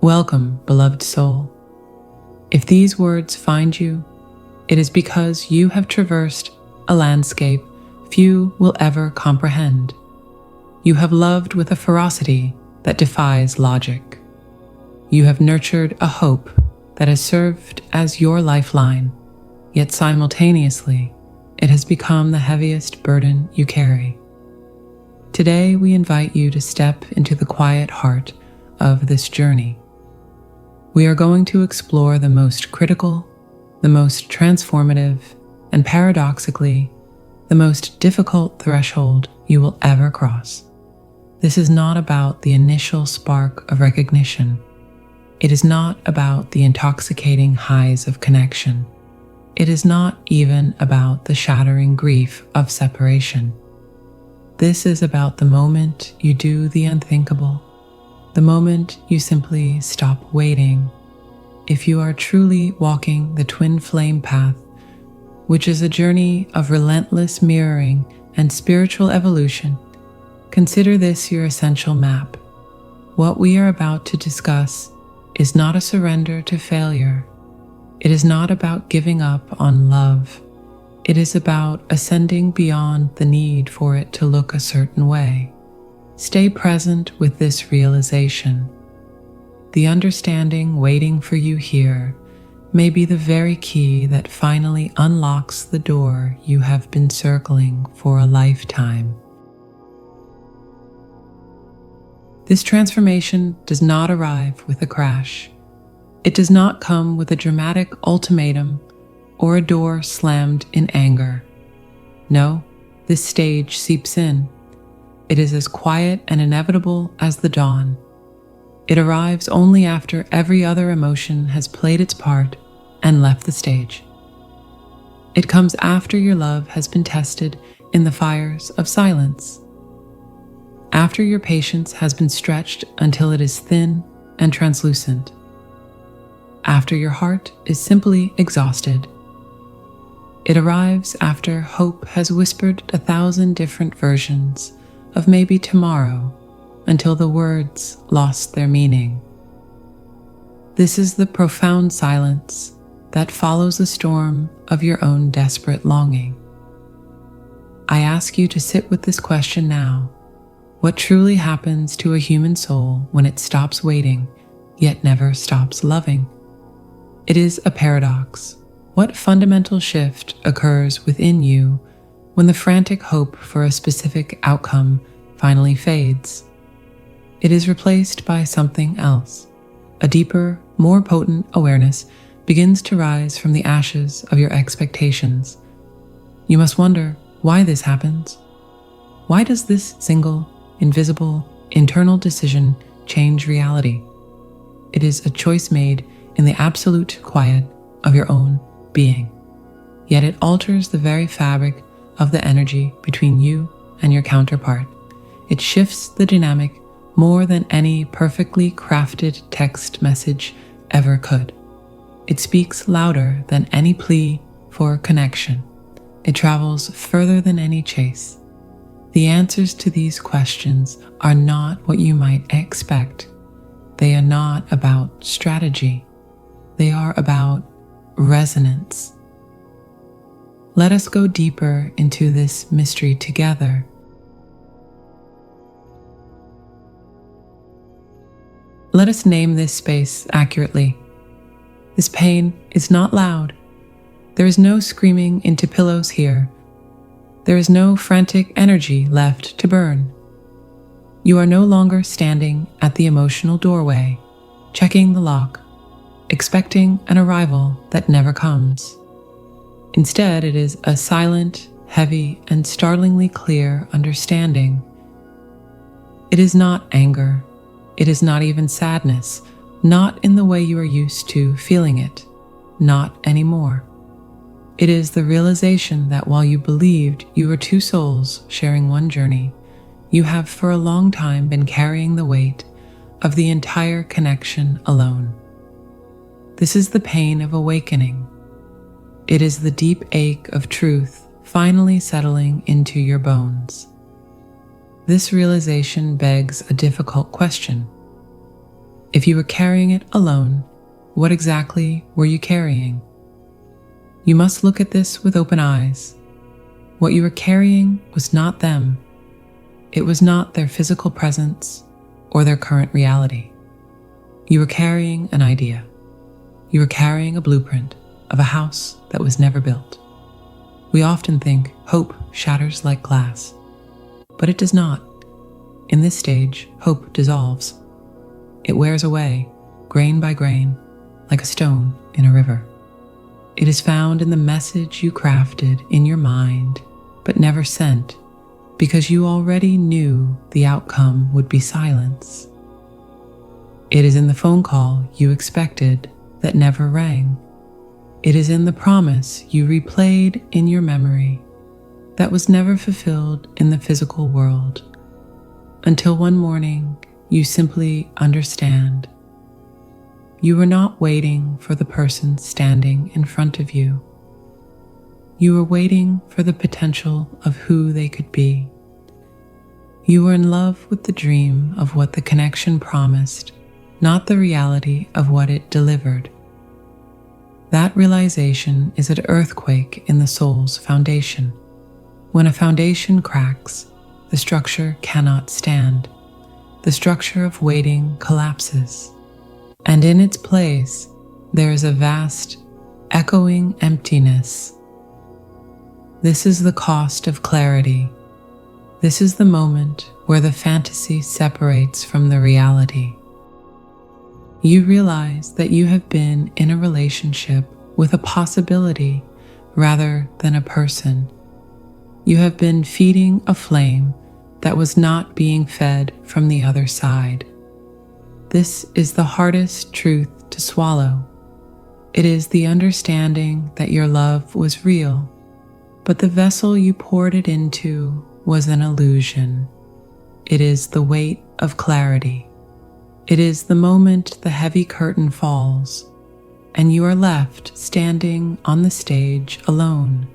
Welcome, beloved soul. If these words find you, it is because you have traversed a landscape few will ever comprehend. You have loved with a ferocity that defies logic. You have nurtured a hope that has served as your lifeline, yet simultaneously, it has become the heaviest burden you carry. Today, we invite you to step into the quiet heart of this journey. We are going to explore the most critical, the most transformative, and paradoxically, the most difficult threshold you will ever cross. This is not about the initial spark of recognition. It is not about the intoxicating highs of connection. It is not even about the shattering grief of separation. This is about the moment you do the unthinkable, the moment you simply stop waiting. If you are truly walking the twin flame path, which is a journey of relentless mirroring and spiritual evolution, consider this your essential map. What we are about to discuss is not a surrender to failure. It is not about giving up on love. It is about ascending beyond the need for it to look a certain way. Stay present with this realization. The understanding waiting for you here may be the very key that finally unlocks the door you have been circling for a lifetime. This transformation does not arrive with a crash. It does not come with a dramatic ultimatum or a door slammed in anger. No, this stage seeps in. It is as quiet and inevitable as the dawn. It arrives only after every other emotion has played its part and left the stage. It comes after your love has been tested in the fires of silence, after your patience has been stretched until it is thin and translucent, after your heart is simply exhausted. It arrives after hope has whispered 1,000 different versions of maybe tomorrow until the words lost their meaning. This is the profound silence that follows the storm of your own desperate longing. I ask you to sit with this question now. What truly happens to a human soul when it stops waiting, yet never stops loving? It is a paradox. What fundamental shift occurs within you when the frantic hope for a specific outcome finally fades? It is replaced by something else. A deeper, more potent awareness begins to rise from the ashes of your expectations. You must wonder why this happens. Why does this single, invisible, internal decision change reality? It is a choice made in the absolute quiet of your own being. Yet it alters the very fabric of the energy between you and your counterpart. It shifts the dynamic more than any perfectly crafted text message ever could. It speaks louder than any plea for connection. It travels further than any chase. The answers to these questions are not what you might expect. They are not about strategy. They are about resonance. Let us go deeper into this mystery together. Let us name this space accurately. This pain is not loud. There is no screaming into pillows here. There is no frantic energy left to burn. You are no longer standing at the emotional doorway, checking the lock, expecting an arrival that never comes. Instead, it is a silent, heavy, and startlingly clear understanding. It is not anger. It is not even sadness, not in the way you are used to feeling it, not anymore. It is the realization that while you believed you were two souls sharing one journey, you have for a long time been carrying the weight of the entire connection alone. This is the pain of awakening. It is the deep ache of truth finally settling into your bones. This realization begs a difficult question. If you were carrying it alone, what exactly were you carrying? You must look at this with open eyes. What you were carrying was not them. It was not their physical presence or their current reality. You were carrying an idea. You were carrying a blueprint of a house that was never built. We often think hope shatters like glass, but it does not. In this stage, hope dissolves. It wears away, grain by grain, like a stone in a river. It is found in the message you crafted in your mind, but never sent, because you already knew the outcome would be silence. It is in the phone call you expected that never rang. It is in the promise you replayed in your memory that was never fulfilled in the physical world, until one morning you simply understand. You were not waiting for the person standing in front of you. You were waiting for the potential of who they could be. You were in love with the dream of what the connection promised, not the reality of what it delivered. That realization is an earthquake in the soul's foundation. When a foundation cracks, the structure cannot stand. The structure of waiting collapses, and in its place, there is a vast, echoing emptiness. This is the cost of clarity. This is the moment where the fantasy separates from the reality. You realize that you have been in a relationship with a possibility rather than a person. You have been feeding a flame that was not being fed from the other side. This is the hardest truth to swallow. It is the understanding that your love was real, but the vessel you poured it into was an illusion. It is the weight of clarity. It is the moment the heavy curtain falls, and you are left standing on the stage alone,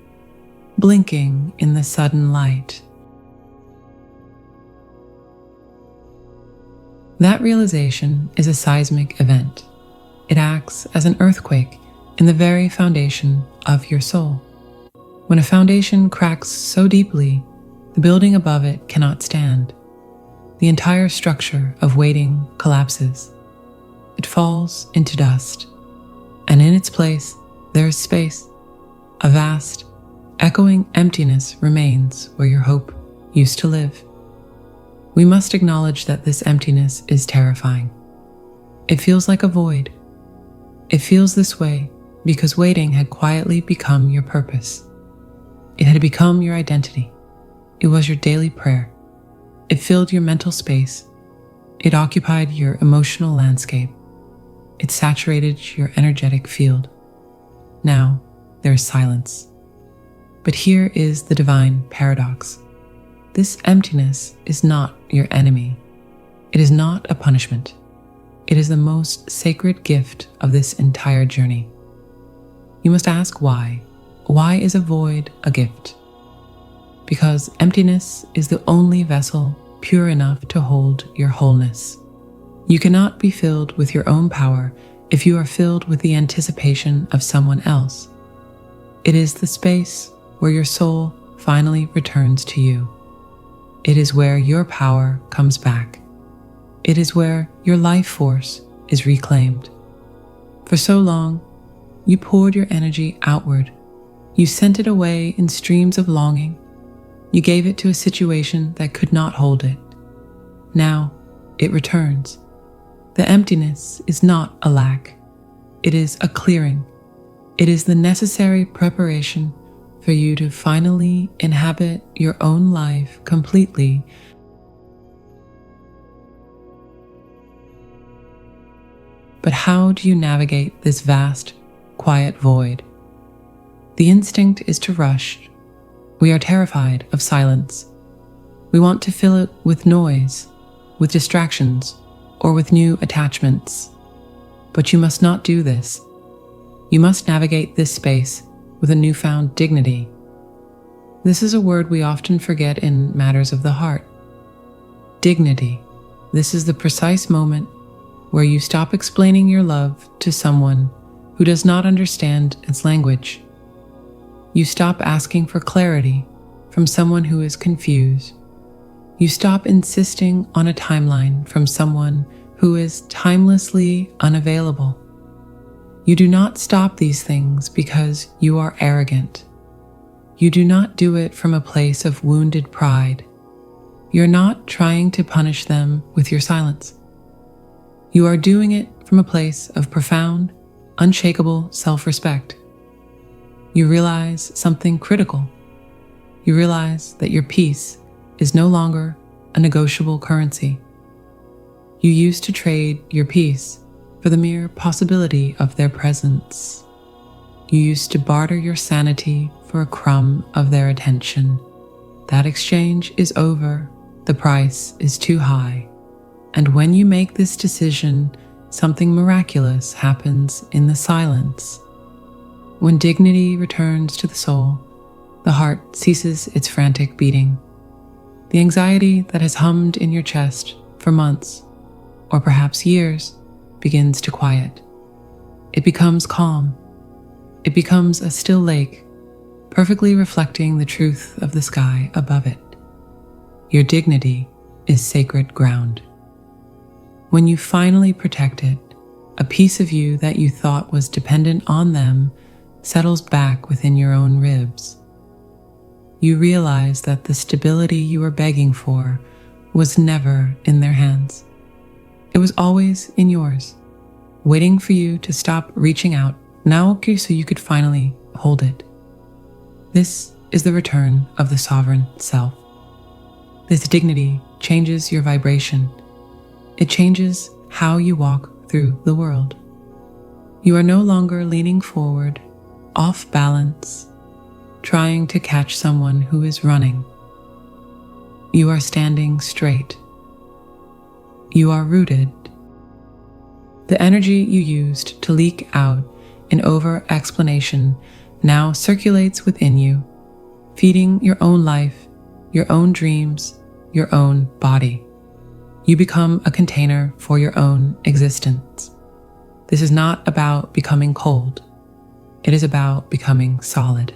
blinking in the sudden light. That realization is a seismic event. It acts as an earthquake in the very foundation of your soul. When a foundation cracks so deeply, the building above it cannot stand. The entire structure of waiting collapses. It falls into dust, and in its place, there is space. A vast, echoing emptiness remains where your hope used to live. We must acknowledge that this emptiness is terrifying. It feels like a void. It feels this way because waiting had quietly become your purpose. It had become your identity. It was your daily prayer. It filled your mental space. It occupied your emotional landscape. It saturated your energetic field. Now there is silence. But here is the divine paradox. This emptiness is not your enemy. It is not a punishment. It is the most sacred gift of this entire journey. You must ask why. Why is a void a gift? Because emptiness is the only vessel pure enough to hold your wholeness. You cannot be filled with your own power if you are filled with the anticipation of someone else. It is the space where your soul finally returns to you. It is where your power comes back. It is where your life force is reclaimed. For so long, you poured your energy outward. You sent it away in streams of longing. You gave it to a situation that could not hold it. Now, it returns. The emptiness is not a lack. It is a clearing. It is the necessary preparation for you to finally inhabit your own life completely. But how do you navigate this vast, quiet void? The instinct is to rush. We are terrified of silence. We want to fill it with noise, with distractions, or with new attachments. But you must not do this. You must navigate this space with a newfound dignity. This is a word we often forget in matters of the heart. Dignity. This is the precise moment where you stop explaining your love to someone who does not understand its language. You stop asking for clarity from someone who is confused. You stop insisting on a timeline from someone who is timelessly unavailable. You do not stop these things because you are arrogant. You do not do it from a place of wounded pride. You're not trying to punish them with your silence. You are doing it from a place of profound, unshakable self-respect. You realize something critical. You realize that your peace is no longer a negotiable currency. You used to trade your peace for the mere possibility of their presence. You used to barter your sanity for a crumb of their attention. That exchange is over. The price is too high. And when you make this decision, something miraculous happens in the silence. When dignity returns to the soul, the heart ceases its frantic beating. The anxiety that has hummed in your chest for months, or perhaps years, begins to quiet. It becomes calm. It becomes a still lake, perfectly reflecting the truth of the sky above it. Your dignity is sacred ground. When you finally protect it, a piece of you that you thought was dependent on them settles back within your own ribs. You realize that the stability you were begging for was never in their hands. It was always in yours, waiting for you to stop reaching out now so you could finally hold it. This is the return of the sovereign self. This dignity changes your vibration. It changes how you walk through the world. You are no longer leaning forward, off balance, trying to catch someone who is running. You are standing straight. You are rooted. The energy you used to leak out in over-explanation now circulates within you, feeding your own life, your own dreams, your own body. You become a container for your own existence. This is not about becoming cold. It is about becoming solid.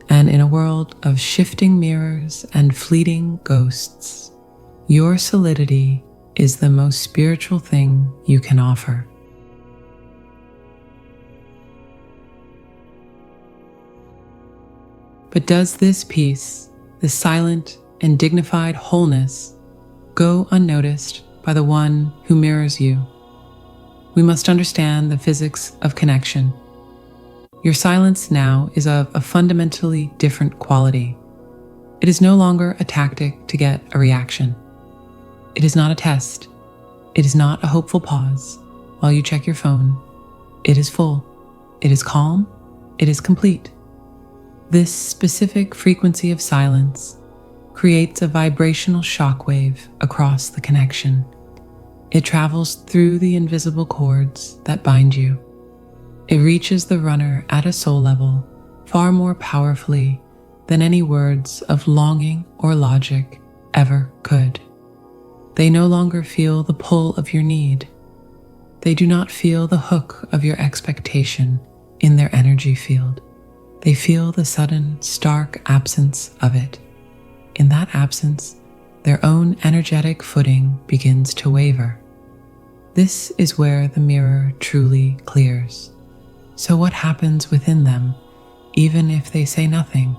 And in a world of shifting mirrors and fleeting ghosts, your solidity is the most spiritual thing you can offer. But does this peace, this silent and dignified wholeness, go unnoticed by the one who mirrors you? We must understand the physics of connection. Your silence now is of a fundamentally different quality. It is no longer a tactic to get a reaction. It is not a test. It is not a hopeful pause while you check your phone. It is full. It is calm. It is complete. This specific frequency of silence creates a vibrational shockwave across the connection. It travels through the invisible cords that bind you. It reaches the runner at a soul level far more powerfully than any words of longing or logic ever could. They no longer feel the pull of your need. They do not feel the hook of your expectation in their energy field. They feel the sudden, stark absence of it. In that absence, their own energetic footing begins to waver. This is where the mirror truly clears. So what happens within them, even if they say nothing,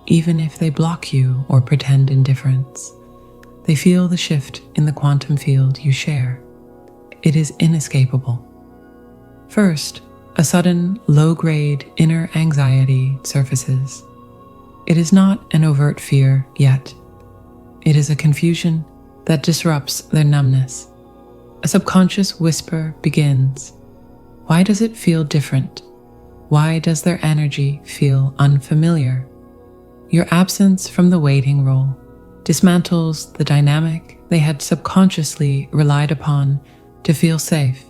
even if they block you or pretend indifference? They feel the shift in the quantum field you share. It is inescapable. First, a sudden, low-grade inner anxiety surfaces. It is not an overt fear yet. It is a confusion that disrupts their numbness. A subconscious whisper begins. Why does it feel different? Why does their energy feel unfamiliar? Your absence from the waiting role dismantles the dynamic they had subconsciously relied upon to feel safe.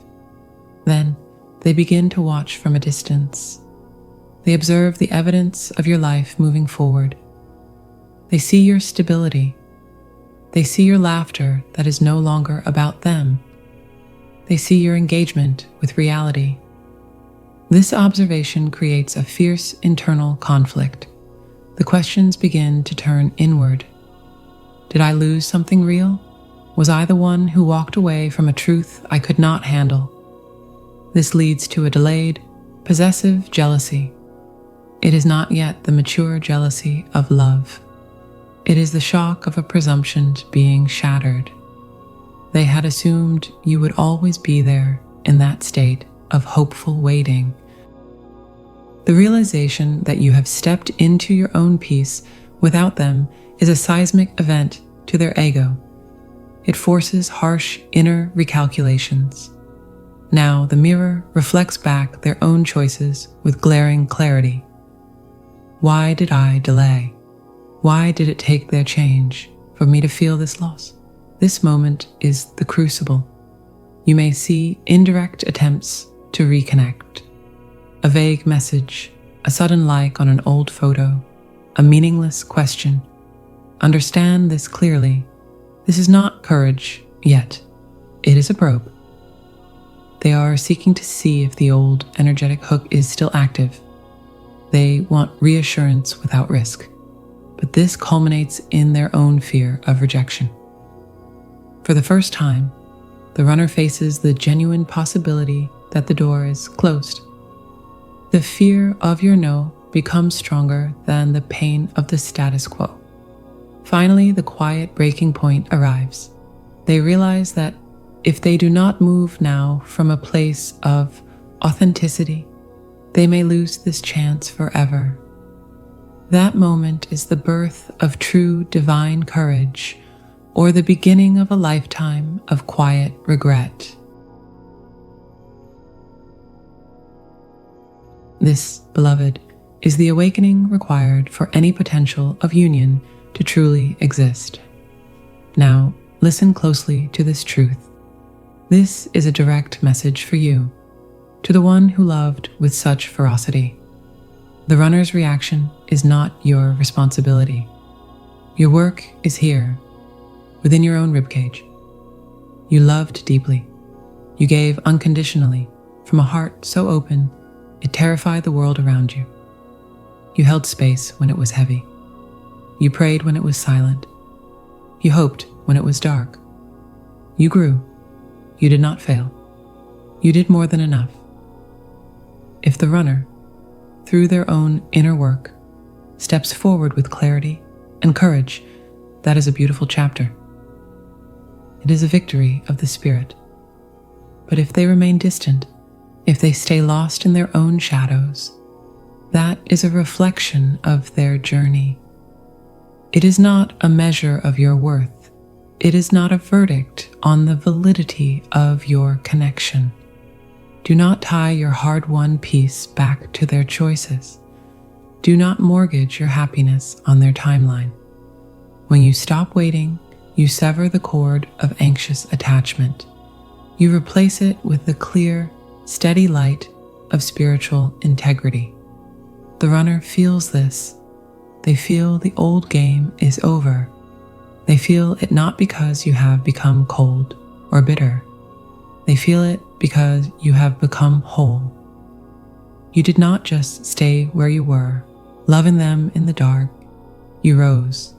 Then they begin to watch from a distance. They observe the evidence of your life moving forward. They see your stability. They see your laughter that is no longer about them. They see your engagement with reality. This observation creates a fierce internal conflict. The questions begin to turn inward. Did I lose something real? Was I the one who walked away from a truth I could not handle? This leads to a delayed, possessive jealousy. It is not yet the mature jealousy of love. It is the shock of a presumption being shattered. They had assumed you would always be there in that state of hopeful waiting. The realization that you have stepped into your own peace without them is a seismic event to their ego. It forces harsh inner recalculations. Now the mirror reflects back their own choices with glaring clarity. Why did I delay? Why did it take their change for me to feel this loss? This moment is the crucible. You may see indirect attempts to reconnect. A vague message, a sudden like on an old photo, a meaningless question. Understand this clearly. This is not courage yet. It is a probe. They are seeking to see if the old energetic hook is still active. They want reassurance without risk. But this culminates in their own fear of rejection. For the first time, the runner faces the genuine possibility that the door is closed. The fear of your no becomes stronger than the pain of the status quo. Finally, the quiet breaking point arrives. They realize that if they do not move now from a place of authenticity, they may lose this chance forever. That moment is the birth of true divine courage, or the beginning of a lifetime of quiet regret. This, beloved, is the awakening required for any potential of union to truly exist. Now, listen closely to this truth. This is a direct message for you, to the one who loved with such ferocity. The runner's reaction is not your responsibility. Your work is here, within your own ribcage. You loved deeply. You gave unconditionally, from a heart so open it terrified the world around you. You held space when it was heavy. You prayed when it was silent. You hoped when it was dark. You grew. You did not fail. You did more than enough. If the runner, through their own inner work, steps forward with clarity and courage, that is a beautiful chapter. It is a victory of the spirit. But if they remain distant, if they stay lost in their own shadows, that is a reflection of their journey. It is not a measure of your worth. It is not a verdict on the validity of your connection. Do not tie your hard-won peace back to their choices. Do not mortgage your happiness on their timeline. When you stop waiting, you sever the cord of anxious attachment. You replace it with the clear, steady light of spiritual integrity. The runner feels this. They feel the old game is over. They feel it not because you have become cold or bitter. They feel it because you have become whole. You did not just stay where you were, loving them in the dark. You rose,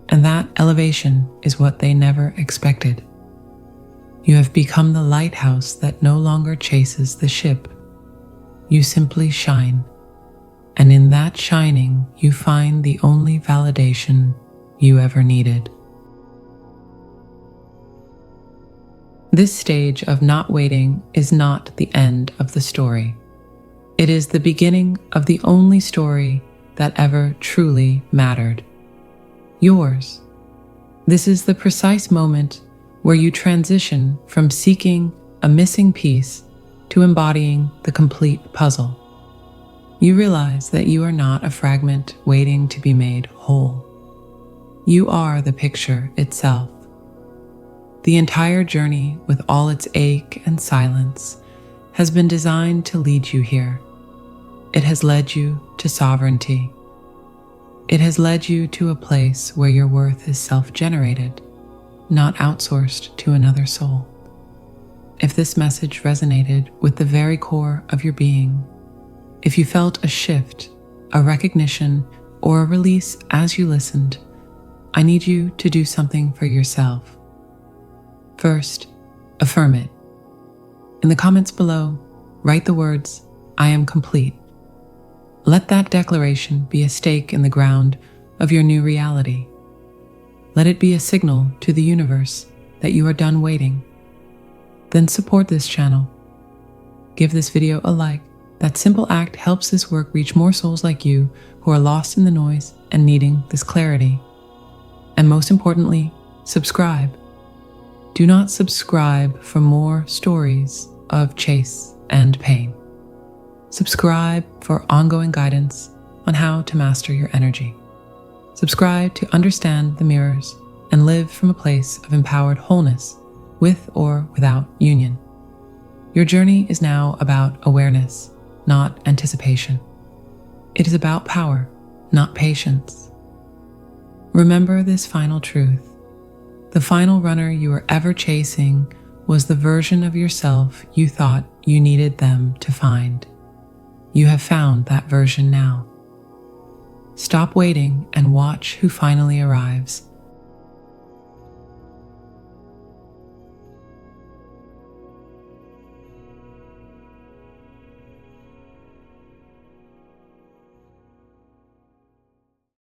and that elevation is what they never expected. You have become the lighthouse that no longer chases the ship. You simply shine, and in that shining you find the only validation you ever needed. This stage of not waiting is not the end of the story. It is the beginning of the only story that ever truly mattered. Yours. This is the precise moment where you transition from seeking a missing piece to embodying the complete puzzle. You realize that you are not a fragment waiting to be made whole. You are the picture itself. The entire journey, with all its ache and silence, has been designed to lead you here. It has led you to sovereignty. It has led you to a place where your worth is self-generated, not outsourced to another soul. if this message resonated with the very core of your being. If you felt a shift, a recognition, or a release as you listened, I need you to do something for yourself. First, affirm it. In the comments below, write the words, "I am complete." Let that declaration be a stake in the ground of your new reality. Let it be a signal to the universe that you are done waiting. Then support this channel. Give this video a like. That simple act helps this work reach more souls like you who are lost in the noise and needing this clarity. And most importantly, subscribe. Do not subscribe for more stories of chase and pain. Subscribe for ongoing guidance on how to master your energy. Subscribe to understand the mirrors and live from a place of empowered wholeness, with or without union. Your journey is now about awareness, not anticipation. It is about power, not patience. Remember this final truth. The final runner you were ever chasing was the version of yourself you thought you needed them to find. You have found that version now. Stop waiting and watch who finally arrives.